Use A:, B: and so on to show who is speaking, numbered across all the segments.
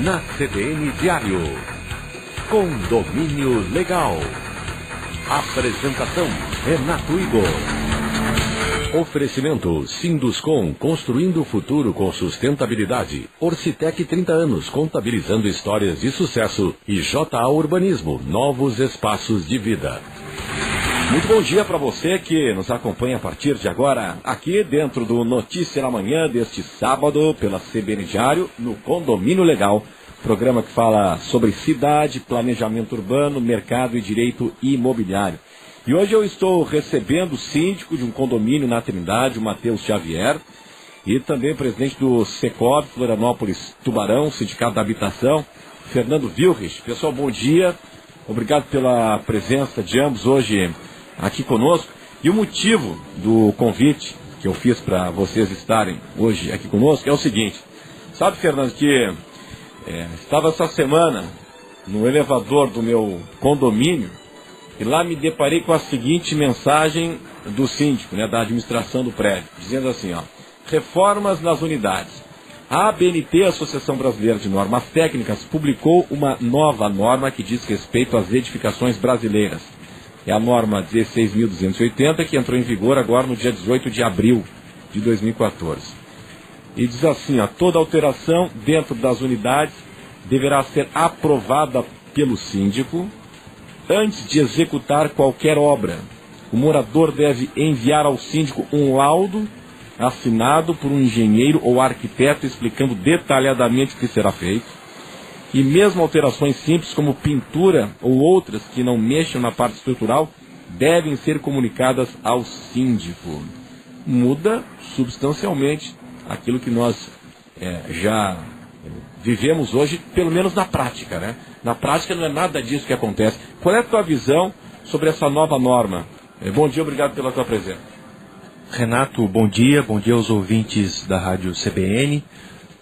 A: Na CBN Diário, Condomínio Legal. Apresentação, Renato Igor. Oferecimento, Sinduscom, construindo o futuro com sustentabilidade. Orcitec, 30 anos, contabilizando histórias de sucesso. E JA Urbanismo, novos espaços de vida. Muito bom dia para você que nos acompanha a partir de agora, aqui dentro do Notícia da Manhã deste sábado, pela CBN Diário, no Condomínio Legal. Programa que fala sobre cidade, planejamento urbano, mercado e direito imobiliário. E hoje eu estou recebendo o síndico de um condomínio na Trindade, o Matheus Xavier, e também o presidente do Secob, Florianópolis Tubarão, Sindicato da Habitação, Fernando Wilrich. Pessoal, bom dia. Obrigado pela presença de ambos hoje aqui conosco. E o motivo do convite que eu fiz para vocês estarem hoje aqui conosco é o seguinte. Sabe, Fernando, que estava essa semana no elevador do meu condomínio e lá me deparei com a seguinte mensagem do síndico, da administração do prédio, dizendo assim, reformas nas unidades. A ABNT, Associação Brasileira de Normas Técnicas, publicou uma nova norma que diz respeito às edificações brasileiras. É a norma 16.280, que entrou em vigor agora no dia 18 de abril de 2014. E diz assim, toda alteração dentro das unidades deverá ser aprovada pelo síndico antes de executar qualquer obra. O morador deve enviar ao síndico um laudo assinado por um engenheiro ou arquiteto explicando detalhadamente o que será feito. E mesmo alterações simples como pintura ou outras que não mexam na parte estrutural devem ser comunicadas ao síndico. Muda substancialmente aquilo que nós já vivemos hoje, pelo menos na prática, Na prática não é nada disso que acontece. Qual é a tua visão sobre essa nova norma? Bom dia, obrigado pela tua presença.
B: Renato, bom dia aos ouvintes da Rádio CBN.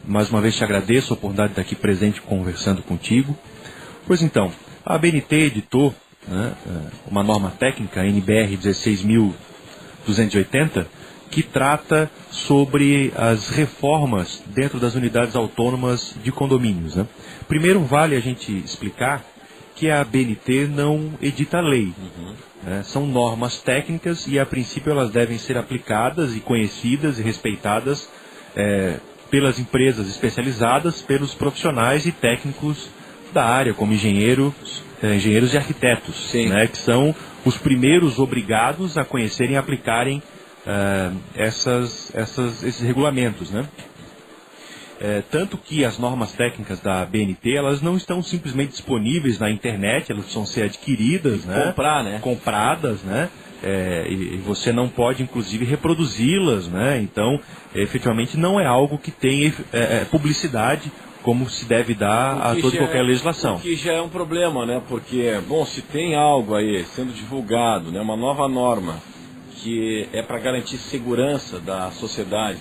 B: Mais uma vez te agradeço a oportunidade de estar aqui presente conversando contigo. Pois então, a ABNT editou uma norma técnica, NBR 16.280, que trata sobre as reformas dentro das unidades autônomas de condomínios. Primeiro vale a gente explicar que a ABNT não edita lei. São normas técnicas e a princípio elas devem ser aplicadas e conhecidas e respeitadas pelas empresas especializadas, pelos profissionais e técnicos da área, como engenheiros e arquitetos, que são os primeiros obrigados a conhecerem e aplicarem esses regulamentos. Tanto que as normas técnicas da ABNT, elas não estão simplesmente disponíveis na internet, elas precisam ser adquiridas, compradas, e você não pode, inclusive, reproduzi-las, Então, efetivamente, não é algo que tem publicidade como se deve dar a toda e qualquer legislação.
A: O que já é um problema, Porque, se tem algo aí sendo divulgado, uma nova norma, que é para garantir segurança da sociedade,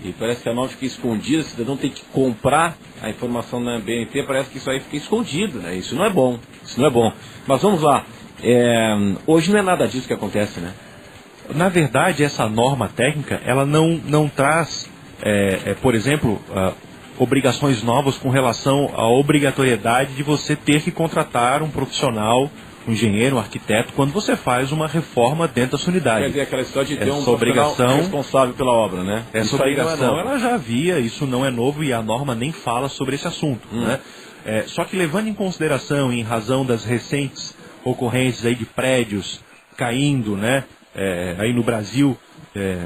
A: e parece que a norma fica escondida, o cidadão tem que comprar a informação na ABNT, parece que isso aí fica escondido, Isso não é bom, Mas vamos lá. Hoje não é nada disso que acontece,
B: Na verdade, essa norma técnica, ela não traz, por exemplo, obrigações novas com relação à obrigatoriedade de você ter que contratar um profissional, um engenheiro, um arquiteto, quando você faz uma reforma dentro da sua unidade.
A: Quer dizer, aquela história de ter um profissional responsável pela obra,
B: Essa obrigação, ela já havia, isso não é novo e a norma nem fala sobre esse assunto, Só que levando em consideração, em razão das recentes ocorrências aí de prédios caindo, aí no Brasil,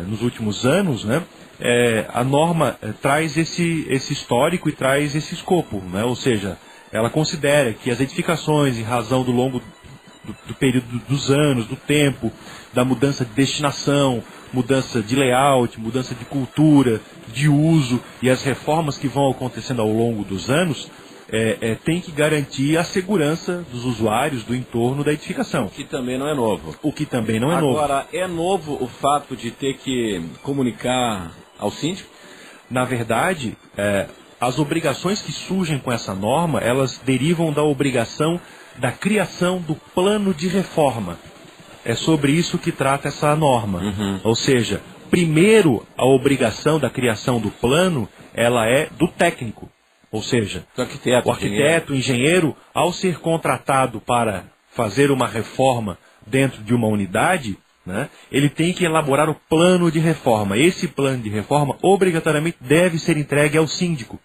B: nos últimos anos, a norma traz esse histórico e traz esse escopo, Ou seja, ela considera que as edificações, em razão do longo do período dos anos, do tempo, da mudança de destinação, mudança de layout, mudança de cultura, de uso e as reformas que vão acontecendo ao longo dos anos, tem que garantir a segurança dos usuários do entorno da edificação.
A: O que também não é novo.
B: Agora,
A: é novo o fato de ter que comunicar ao síndico?
B: Na verdade, as obrigações que surgem com essa norma, elas derivam da obrigação da criação do plano de reforma. É sobre isso que trata essa norma. Ou seja, primeiro a obrigação da criação do plano, ela é do técnico. Ou seja,
C: o
B: arquiteto, o engenheiro, ao ser contratado para fazer uma reforma dentro de uma unidade, né, ele tem que elaborar o plano de reforma. Esse plano de reforma obrigatoriamente deve ser entregue ao síndico.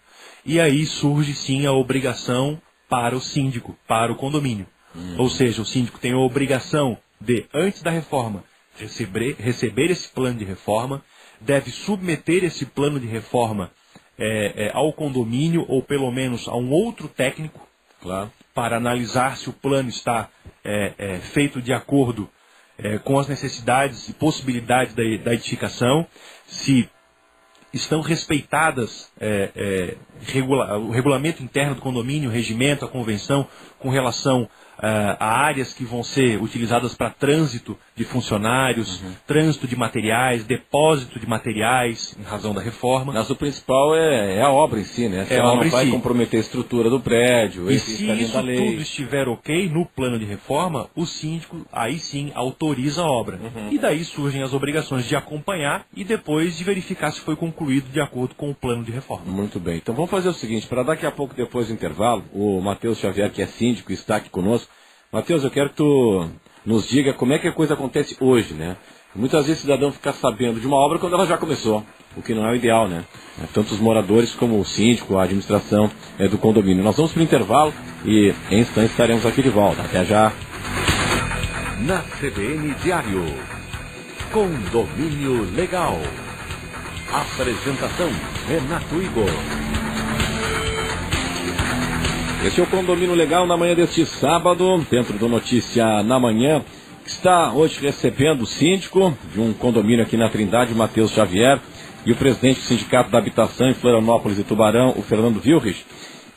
B: E aí surge sim a obrigação para o síndico, para o condomínio. Ou seja, o síndico tem a obrigação de, antes da reforma, receber esse plano de reforma, deve submeter esse plano de reforma ao condomínio ou pelo menos a um outro técnico,
C: claro,
B: para analisar se o plano está feito de acordo com as necessidades e possibilidades da edificação, se estão respeitadas o regulamento interno do condomínio, o regimento, a convenção, com relação a áreas que vão ser utilizadas para trânsito de funcionários, trânsito de materiais, depósito de materiais, em razão da reforma.
C: Mas o principal é a obra em si, né? Se ela não vai comprometer a estrutura do prédio,
B: e se isso tudo estiver ok no plano de reforma, o síndico aí sim autoriza a obra. E daí surgem as obrigações de acompanhar e depois de verificar se foi concluído de acordo com o plano de reforma.
C: Muito bem. Então vamos fazer o seguinte, para daqui a pouco, depois do intervalo, o Matheus Xavier, que é síndico, está aqui conosco. Matheus, eu quero que tu nos diga como é que a coisa acontece hoje, né? Muitas vezes o cidadão fica sabendo de uma obra quando ela já começou, o que não é o ideal, né? Tanto os moradores como o síndico, a administração do condomínio. Nós vamos para o intervalo e em instantes estaremos aqui de volta. Até já.
A: Na CBN Diário, Condomínio Legal. Apresentação, Renato Igor.
C: Esse é o Condomínio Legal na manhã deste sábado, dentro do Notícia na Manhã, que está hoje recebendo o síndico de um condomínio aqui na Trindade, Matheus Xavier, e o presidente do Sindicato da Habitação em Florianópolis e Tubarão, o Fernando Vilrich.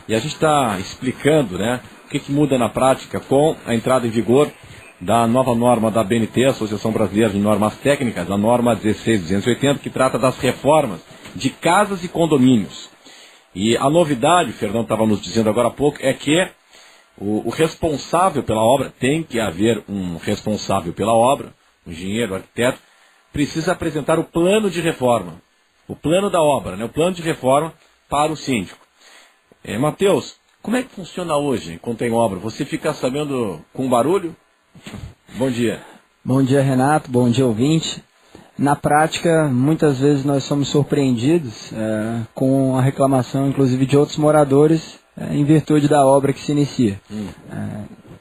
C: E a gente está explicando, né, o que muda na prática com a entrada em vigor da nova norma da ABNT, Associação Brasileira de Normas Técnicas, a norma 16280, que trata das reformas de casas e condomínios. E a novidade, o Fernando estava nos dizendo agora há pouco, é que o responsável pela obra, tem que haver um responsável pela obra, um engenheiro, um arquiteto, precisa apresentar o plano de reforma, o plano da obra, né, o plano de reforma para o síndico. Matheus, como é que funciona hoje, quando tem obra? Você fica sabendo com barulho? Bom dia.
D: Bom dia, Renato. Bom dia, ouvinte. Na prática, muitas vezes nós somos surpreendidos com a reclamação, inclusive, de outros moradores em virtude da obra que se inicia.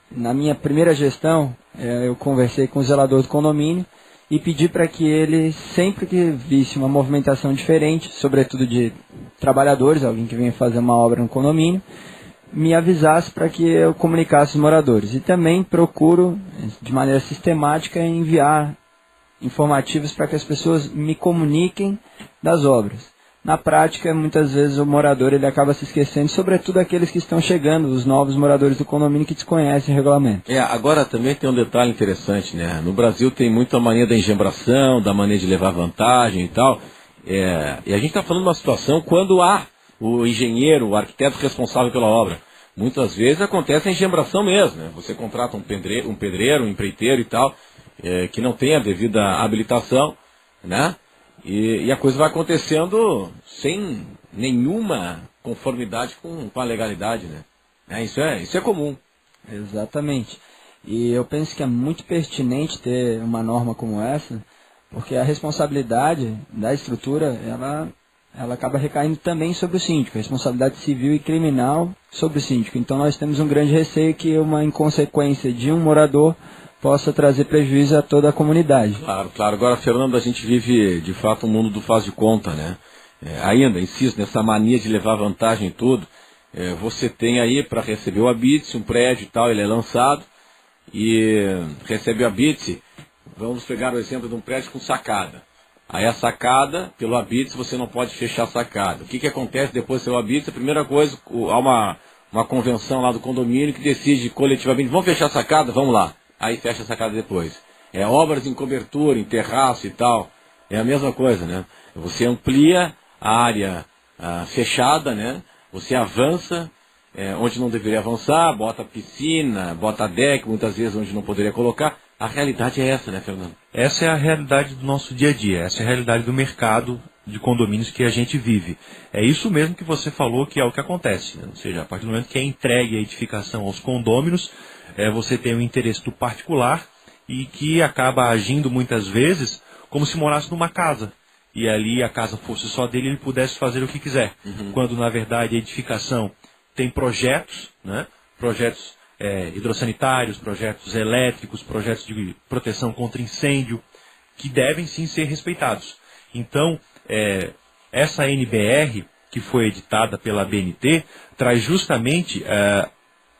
D: Na minha primeira gestão, eu conversei com o zelador do condomínio e pedi para que ele, sempre que visse uma movimentação diferente, sobretudo de trabalhadores, alguém que venha fazer uma obra no condomínio, me avisasse para que eu comunicasse os moradores. E também procuro, de maneira sistemática, enviar informativos para que as pessoas me comuniquem das obras. Na prática, muitas vezes o morador ele acaba se esquecendo, sobretudo aqueles que estão chegando, os novos moradores do condomínio que desconhecem o regulamento.
C: Agora também tem um detalhe interessante, né? No Brasil tem muita mania da engembração, da mania de levar vantagem e tal. E a gente está falando de uma situação quando há o engenheiro, o arquiteto responsável pela obra. Muitas vezes acontece a engembração mesmo, né? Você contrata um pedreiro, um empreiteiro e tal, que não tem a devida habilitação, né? E a coisa vai acontecendo sem nenhuma conformidade com a legalidade, né? Isso é comum.
D: Exatamente. E eu penso que é muito pertinente ter uma norma como essa, porque a responsabilidade da estrutura, ela acaba recaindo também sobre o síndico, a responsabilidade civil e criminal sobre o síndico. Então nós temos um grande receio que uma inconsequência de um morador possa trazer prejuízo a toda a comunidade.
C: Claro, claro. Agora, Fernando, a gente vive, de fato, um mundo do faz de conta, né? Ainda, insisto, nessa mania de levar vantagem em tudo. Você tem aí para receber o habite, um prédio e tal, ele é lançado, e recebe o habite. Vamos pegar o exemplo de um prédio com sacada. Aí a sacada, pelo habite, você não pode fechar a sacada. O que acontece depois do seu habite? A primeira coisa, há uma convenção lá do condomínio que decide coletivamente, vamos fechar a sacada? Vamos lá. Aí fecha a sacada depois. Obras em cobertura, em terraço e tal, é a mesma coisa, né? Você amplia a área fechada, né? Você avança onde não deveria avançar, bota piscina, bota deck, muitas vezes onde não poderia colocar. A realidade é essa, né, Fernando?
B: Essa é a realidade do nosso dia a dia, essa é a realidade do mercado de condomínios que a gente vive. É isso mesmo que você falou que é o que acontece, né? Ou seja, a partir do momento que é entregue a edificação aos condôminos, você tem o interesse do particular e que acaba agindo muitas vezes como se morasse numa casa. E ali a casa fosse só dele e ele pudesse fazer o que quiser. Quando, na verdade, a edificação tem projetos, né? Projetos hidrossanitários, projetos elétricos, projetos de proteção contra incêndio, que devem sim ser respeitados. Então, essa NBR, que foi editada pela ABNT, traz justamente a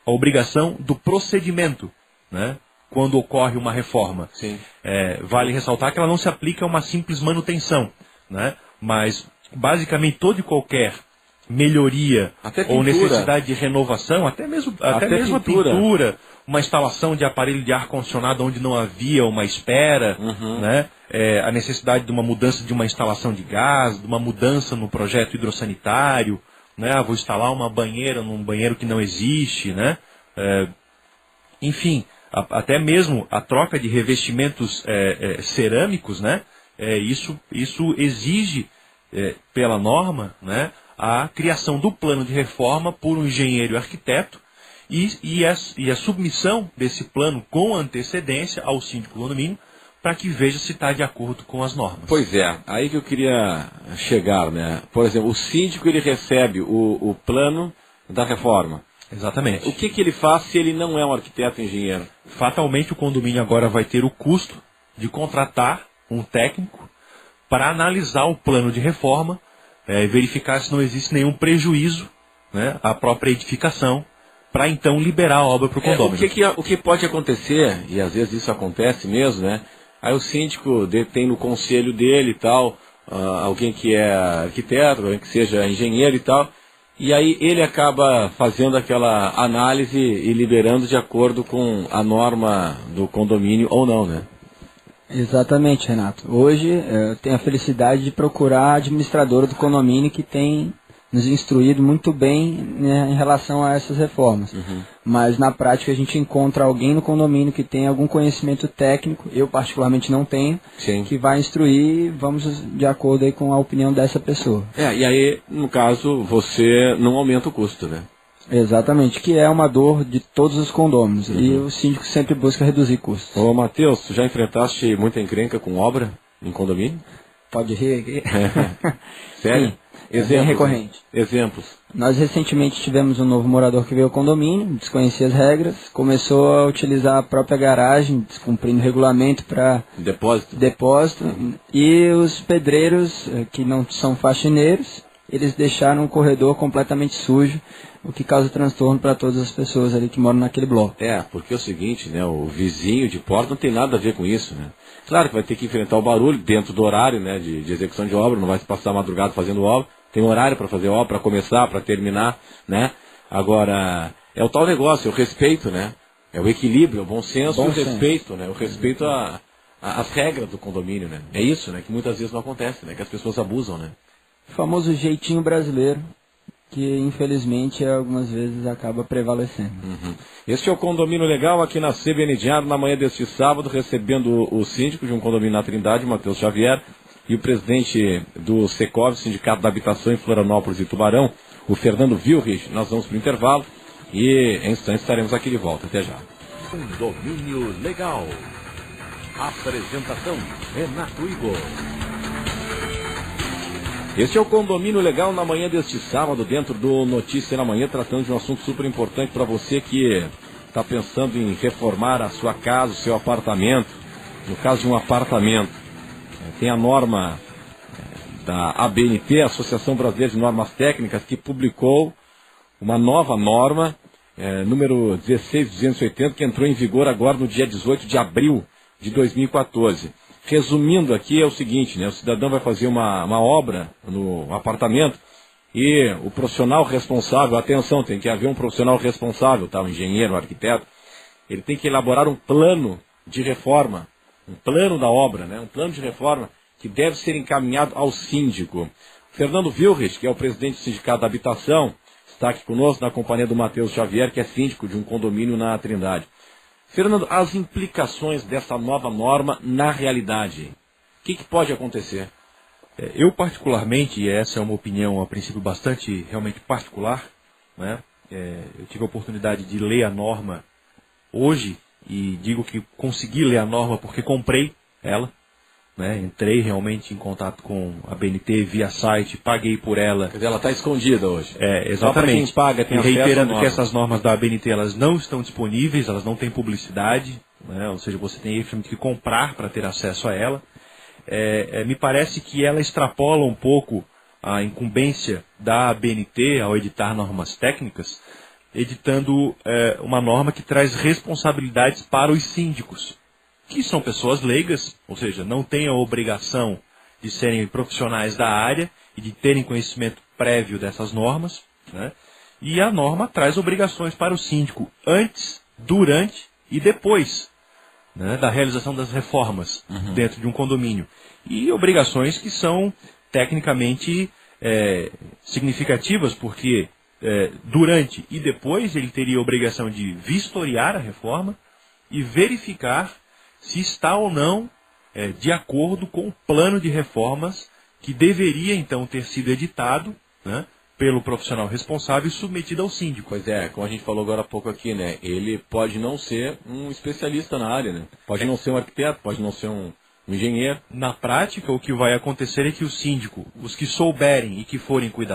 B: obrigação do procedimento, né? Quando ocorre uma reforma.
C: Sim.
B: Vale ressaltar que ela não se aplica a uma simples manutenção, né? Mas, basicamente, toda e qualquer melhoria ou necessidade de renovação, até mesmo a pintura, uma instalação de aparelho de ar-condicionado onde não havia uma espera, né? A necessidade de uma mudança de uma instalação de gás, de uma mudança no projeto hidrossanitário, né? Vou instalar uma banheira num banheiro que não existe, né? Enfim, até mesmo a troca de revestimentos cerâmicos, né? Isso exige, pela norma, né? A criação do plano de reforma por um engenheiro e arquiteto e a submissão desse plano com antecedência ao síndico do condomínio para que veja se está de acordo com as normas.
C: Pois é, aí que eu queria chegar, né? Por exemplo, o síndico ele recebe o plano da reforma.
B: Exatamente.
C: O que ele faz se ele não é um arquiteto e engenheiro?
B: Fatalmente o condomínio agora vai ter o custo de contratar um técnico para analisar o plano de reforma, verificar se não existe nenhum prejuízo, né, à própria edificação, para então liberar a obra para o condomínio.
C: O que pode acontecer, e às vezes isso acontece mesmo, né? Aí o síndico tem no conselho dele e tal, alguém que é arquiteto, alguém que seja engenheiro e tal, e aí ele acaba fazendo aquela análise e liberando de acordo com a norma do condomínio ou não, né?
D: Exatamente, Renato. Hoje eu tenho a felicidade de procurar a administradora do condomínio que tem nos instruído muito bem, né, em relação a essas reformas. Mas na prática a gente encontra alguém no condomínio que tem algum conhecimento técnico, eu particularmente não tenho,
C: Sim.
D: que vai instruir, vamos de acordo aí com a opinião dessa pessoa.
C: E aí, no caso, você não aumenta o custo, né?
D: Exatamente, que é uma dor de todos os condôminos. E o síndico sempre busca reduzir custos.
C: Ô Matheus, tu já enfrentaste muita encrenca com obra em condomínio?
D: Pode rir aqui?
C: Sério?
D: Sim, é bem recorrente.
C: Exemplos.
D: Nós recentemente tivemos um novo morador que veio ao condomínio, desconhecia as regras, começou a utilizar a própria garagem, descumprindo o regulamento para depósito. E os pedreiros, que não são faxineiros, eles deixaram o corredor completamente sujo, o que causa transtorno para todas as pessoas ali que moram naquele bloco.
C: Porque é o seguinte, né, o vizinho de porta não tem nada a ver com isso, né? Claro que vai ter que enfrentar o barulho dentro do horário, né, de execução de obra, não vai se passar a madrugada fazendo obra, tem horário para fazer obra, para começar, para terminar, né? Agora, é o tal negócio, é o respeito, né? É o equilíbrio, o bom senso e o respeito, né? O respeito às regras do condomínio, né? É isso, né, que muitas vezes não acontece, né? Que as pessoas abusam, né?
D: O famoso jeitinho brasileiro, que infelizmente algumas vezes acaba prevalecendo.
C: Este é o Condomínio Legal aqui na CBN Diário, na manhã deste sábado, recebendo o síndico de um condomínio na Trindade, Matheus Xavier, e o presidente do Secov, Sindicato da Habitação em Florianópolis e Tubarão, o Fernando Vilrich. Nós vamos para o intervalo e em instantes estaremos aqui de volta. Até já.
A: Condomínio Legal. Apresentação, Renato Igor.
C: Este é o Condomínio Legal na manhã deste sábado, dentro do Notícia na Manhã, tratando de um assunto super importante para você que está pensando em reformar a sua casa, o seu apartamento. No caso de um apartamento, tem a norma da ABNT, Associação Brasileira de Normas Técnicas, que publicou uma nova norma, número 16280, que entrou em vigor agora no dia 18 de abril de 2014. Resumindo aqui, é o seguinte, né? O cidadão vai fazer uma obra no apartamento e o profissional responsável, atenção, tem que haver um profissional responsável, tá? Um engenheiro, um arquiteto, ele tem que elaborar um plano de reforma, um plano da obra, né? Um plano de reforma que deve ser encaminhado ao síndico. Fernando Vilrich, que é o presidente do Sindicato da Habitação, está aqui conosco na companhia do Matheus Xavier, que é síndico de um condomínio na Trindade. Fernando, as implicações dessa nova norma na realidade. O que pode acontecer?
B: Eu particularmente, e essa é uma opinião a princípio bastante realmente particular, né? Eu tive a oportunidade de ler a norma hoje e digo que consegui ler a norma porque comprei ela, né? Entrei realmente em contato com a BNT via site, paguei por ela.
C: Quer dizer, ela está escondida hoje.
B: Exatamente.
C: Só para quem paga, tem
B: e
C: acesso
B: reiterando
C: à
B: que
C: norma.
B: essas normas da BNT elas não estão disponíveis, elas não têm publicidade, né? Ou seja, você tem que comprar para ter acesso a ela. Me parece que ela extrapola um pouco a incumbência da BNT ao editar normas técnicas, editando uma norma que traz responsabilidades para os síndicos, que são pessoas leigas, ou seja, não têm a obrigação de serem profissionais da área e de terem conhecimento prévio dessas normas, né? E a norma traz obrigações para o síndico antes, durante e depois, né, da realização das reformas dentro de um condomínio. E obrigações que são tecnicamente significativas, porque durante e depois ele teria a obrigação de vistoriar a reforma e verificar se está ou não de acordo com o plano de reformas que deveria então ter sido editado, né, pelo profissional responsável e submetido ao síndico.
C: Pois é, como a gente falou agora há pouco aqui, né? Ele pode não ser um especialista na área, né? Pode não ser um arquiteto, pode não ser um engenheiro.
B: Na prática, o que vai acontecer é que o síndico, os que souberem e que forem cuidadosos,